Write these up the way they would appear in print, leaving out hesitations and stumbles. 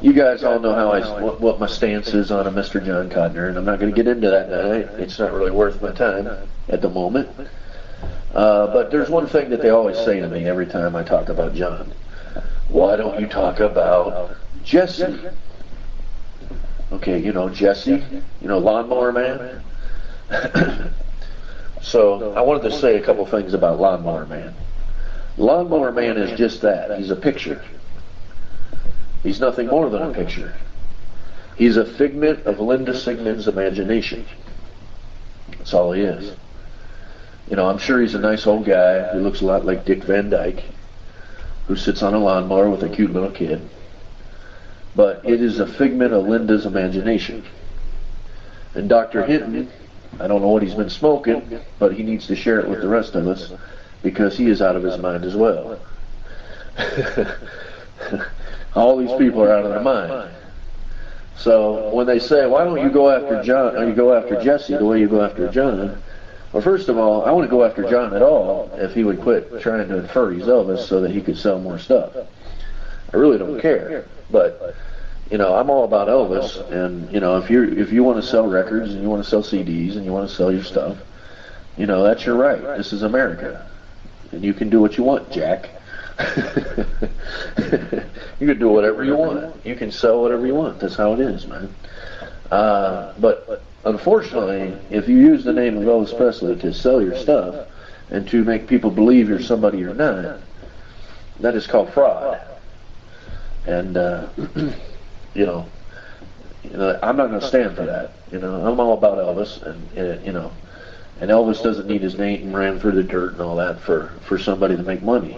You guys all know how what my stance is on a Mr. Jon Cotner, and I'm not going to get into that tonight. It's not really worth my time at the moment. But there's one thing that they always say to me every time I talk about Jon. Why don't you talk about Jesse? Okay, you know Jesse, you know Lawnmower Man. So I wanted to say a couple things about Lawnmower Man. Lawnmower Man is just that. He's a picture. He's nothing more than a picture. He's a figment of Linda Sigmund's imagination. That's all he is. You know, I'm sure he's a nice old guy who looks a lot like Dick Van Dyke, who sits on a lawnmower with a cute little kid. But it is a figment of Linda's imagination. And Dr. Hinton, I don't know what he's been smoking, but he needs to share it with the rest of us because he is out of his mind as well. All these people are out of their mind. So when they say, why don't you go after Jon, or you go after Jesse the way you go after Jon? Well, first of all, I wouldn't go after Jon at all if he would quit trying to infer he's Elvis so that he could sell more stuff. I really don't care. But, you know, I'm all about Elvis, and, you know, if you want to sell records and you want to sell CDs and you want to sell your stuff, you know, that's your right. This is America. And you can do what you want, Jack. You can do whatever you want. You can sell whatever you want. That's how it is, man. But unfortunately, if you use the name of Elvis Presley to sell your stuff and to make people believe you're somebody you're not, that is called fraud. And you know, I'm not going to stand for that. You know, I'm all about Elvis, and you know, and Elvis doesn't need his name ran through the dirt and all that for somebody to make money.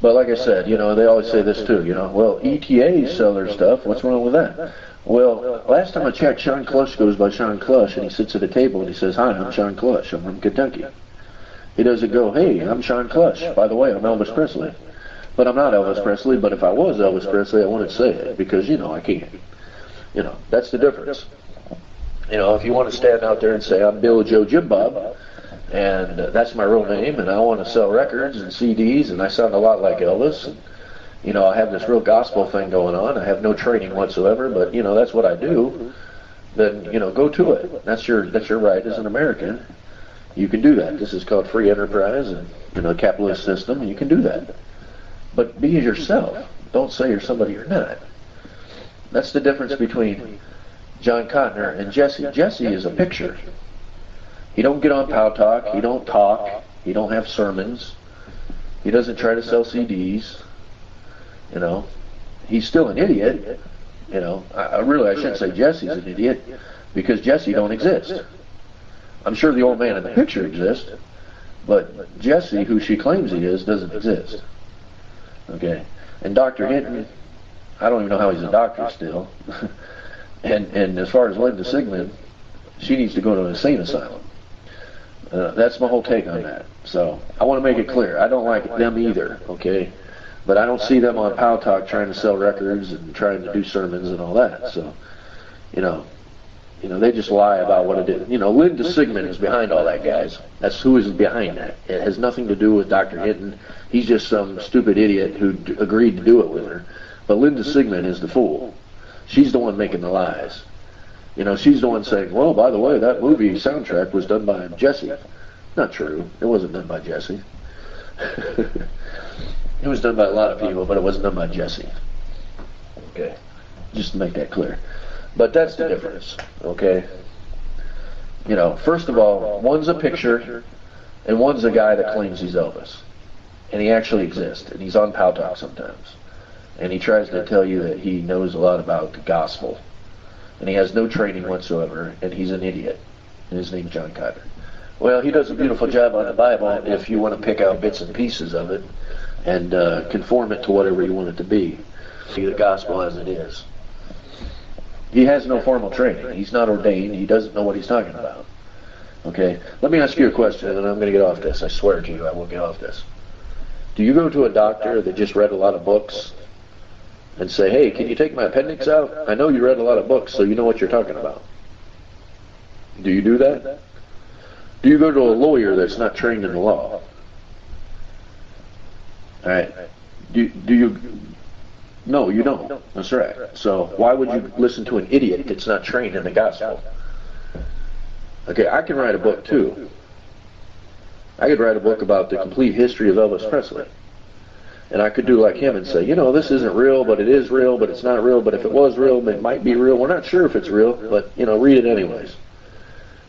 But like I said, you know, they always say this too, you know, well, ETAs sell their stuff, what's wrong with that? Well, last time I checked, Sean Clush goes by Sean Clush, and he sits at a table and he says, hi, I'm Sean Clush, I'm from Kentucky. He doesn't go, hey, I'm Sean Clush, by the way, I'm Elvis Presley. But I'm not Elvis Presley, but if I was Elvis Presley, I wouldn't say it, because, you know, I can't. You know, that's the difference. You know, if you want to stand out there and say, I'm Bill Joe Jim Bob, and that's my real name, and I want to sell records and CDs, and I sound a lot like Elvis, and, you know, I have this real gospel thing going on, I have no training whatsoever, but, you know, that's what I do, then, you know, go to it. That's your right as an American. You can do that. This is called free enterprise and, you know, capitalist system, and you can do that. But be yourself. Don't say you're somebody you're not. That's the difference between Jon Cotner and Jesse. Jesse is a picture. He don't get on Pow Talk. He don't talk. He don't have sermons. He doesn't try to sell CDs. You know, he's still an idiot. You know, I shouldn't say Jesse's an idiot, because Jesse don't exist. I'm sure the old man in the picture exists, but Jesse, who she claims he is, doesn't exist. Okay, and Dr. Hinton, I don't even know how he's a doctor still. and as far as Linda Sigmund, she needs to go to an insane asylum. That's my whole take on that. So I want to make it clear, I don't like them either, okay? But I don't see them on Pow Talk trying to sell records and trying to do sermons and all that. So, you know, they just lie about what it is. You know, Linda Sigmund is behind all that, guys. That's who is behind that. It has nothing to do with Dr. Hinton. He's just some stupid idiot who agreed to do it with her. But Linda Sigmund is the fool. She's the one making the lies. You know, she's the one saying, well, by the way, that movie soundtrack was done by Jesse. Not true. It wasn't done by Jesse. It was done by a lot of people, but it wasn't done by Jesse. Okay. Just to make that clear. But that's the difference. Okay. You know, first of all, one's a picture, and one's a guy that claims he's Elvis. And he actually exists, and he's on Pow Talk sometimes. And he tries to tell you that he knows a lot about the gospel. And he has no training whatsoever, and he's an idiot. And his name's Jon Cotner. Well, he does a beautiful job on the Bible if you want to pick out bits and pieces of it and conform it to whatever you want it to be. See the gospel as it is. He has no formal training. He's not ordained. He doesn't know what he's talking about. Okay? Let me ask you a question, and I'm going to get off this. I swear to you, I will get off this. Do you go to a doctor that just read a lot of books and say, hey, can you take my appendix out? I know you read a lot of books, so you know what you're talking about. Do you do that? Do you go to a lawyer that's not trained in the law? All right. Do No, you don't. That's right. So why would you listen to an idiot that's not trained in the gospel? Okay, I can write a book too. I could write a book about the complete history of Elvis Presley. And I could do like him and say, you know, this isn't real, but it is real, but it's not real, but if it was real, it might be real. We're not sure if it's real, but, you know, read it anyways.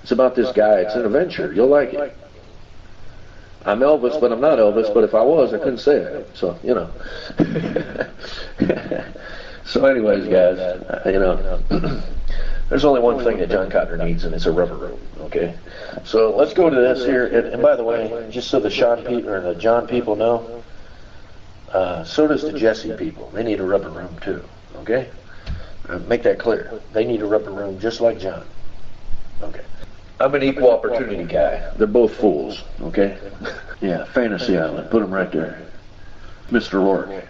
It's about this guy. It's an adventure. You'll like it. I'm Elvis, but I'm not Elvis, but if I was, I couldn't say it. So, you know. So anyways, guys, you know, there's only one thing that Jon Cotner needs, and it's a rubber room, okay? So let's go to this here. And by the way, just so the John people know, so does the Jesse people. They need a rubber room too, okay? Make that clear. They need a rubber room just like John. Okay. I'm an equal opportunity guy. They're both fools, okay? Yeah, Fantasy Island. Put them right there. Mr. Rourke.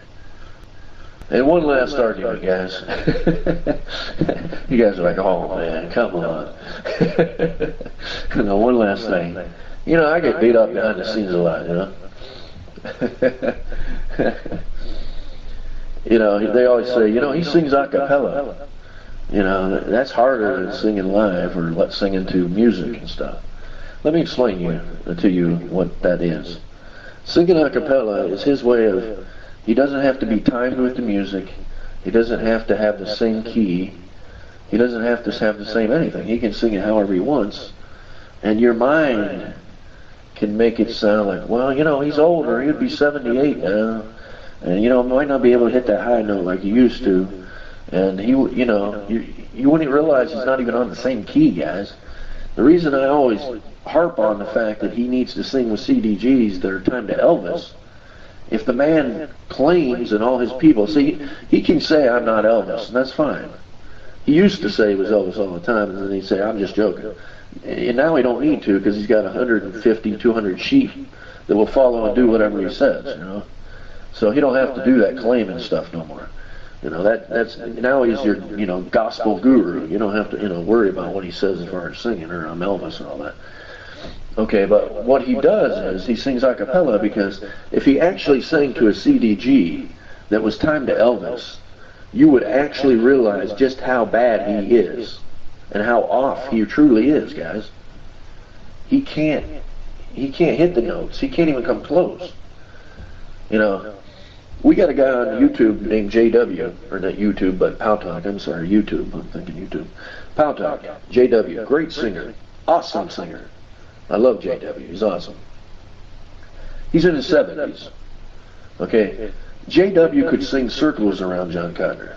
And one last argument, guys. You guys are like, oh man, come on. You know, one last thing. You know, I get beat up behind the scenes a lot, you know? You know, they always say, you know, he sings a cappella. You know, that's harder than singing live or singing to music and stuff. Let me explain to you what that is. Singing a cappella is his way of, he doesn't have to be timed with the music. He doesn't have to have the same key. He doesn't have to have the same anything. He can sing it however he wants. And your mind can make it sound like, well, you know, he's older. He'd be 78 now. And, you know, might not be able to hit that high note like he used to. And he, you know, you wouldn't realize he's not even on the same key, guys. The reason I always harp on the fact that he needs to sing with CDGs that are timed to Elvis, if the man claims and all his people, see, he can say, I'm not Elvis, and that's fine. He used to say he was Elvis all the time, and then he'd say, I'm just joking. And now he don't need to, because he's got 150, 200 sheep that will follow and do whatever he says, you know. So he don't have to do that claiming stuff no more. You know, that's now he's your, you know, gospel guru. You don't have to, you know, worry about what he says as far as singing or I'm Elvis and all that. Okay, but what he does is he sings a cappella, because if he actually sang to a CDG that was timed to Elvis, you would actually realize just how bad he is and how off he truly is, guys. He can't hit the notes. He can't even come close. You know, we got a guy on YouTube named JW, or not YouTube, but Powtalk. I'm sorry, YouTube. I'm thinking YouTube. Powtalk, JW, great singer, awesome singer. I love JW. He's awesome. He's in his 70s. Okay, JW could sing circles around Jon Cotner.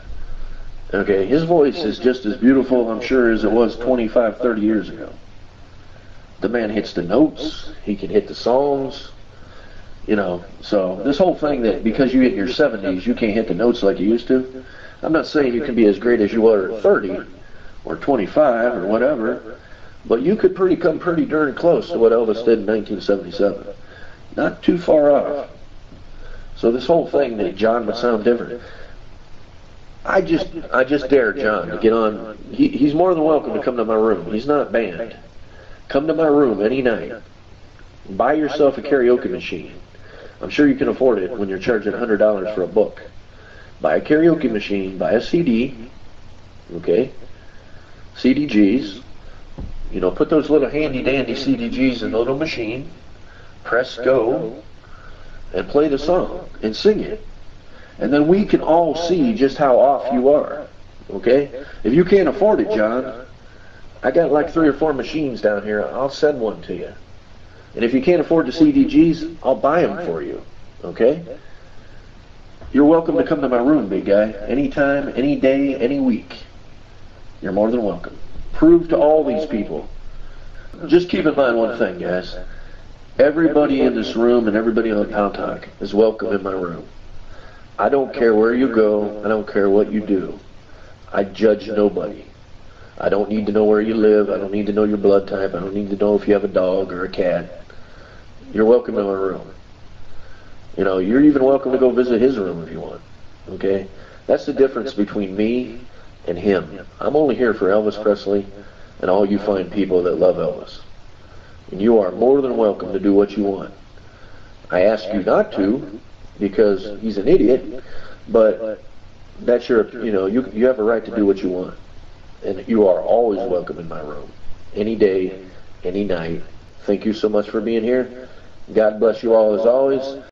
Okay, his voice is just as beautiful, I'm sure, as it was 25, 30 years ago. The man hits the notes. He can hit the songs. You know, so this whole thing that because you hit your 70s, you can't hit the notes like you used to. I'm not saying you can be as great as you were at 30 or 25 or whatever, but you could come pretty darn close to what Elvis did in 1977. Not too far off. So this whole thing that John would sound different, I just dare John to get on. He's more than welcome to come to my room. He's not banned. Come to my room any night. Buy yourself a karaoke machine. I'm sure you can afford it when you're charging $100 for a book. Buy a karaoke machine, buy a CD, okay? CDGs. You know, put those little handy-dandy CDGs in the little machine, press go, and play the song, and sing it. And then we can all see just how off you are, okay? If you can't afford it, John, I got like 3 or 4 machines down here. I'll send one to you. And if you can't afford the CDGs, I'll buy them for you, okay? You're welcome to come to my room, big guy. Anytime, any day, any week. You're more than welcome. Prove to all these people. Just keep in mind one thing, guys. Everybody in this room and everybody on Powtalk is welcome in my room. I don't care where you go. I don't care what you do. I judge nobody. I don't need to know where you live. I don't need to know your blood type. I don't need to know if you have a dog or a cat. You're welcome in my room. You know, you're even welcome to go visit his room if you want. Okay? That's the difference between me and him. I'm only here for Elvis Presley and all you fine people that love Elvis. And you are more than welcome to do what you want. I ask you not to because he's an idiot, but that's your, you have a right to do what you want. And you are always welcome in my room. Any day, any night. Thank you so much for being here. God bless you all as always.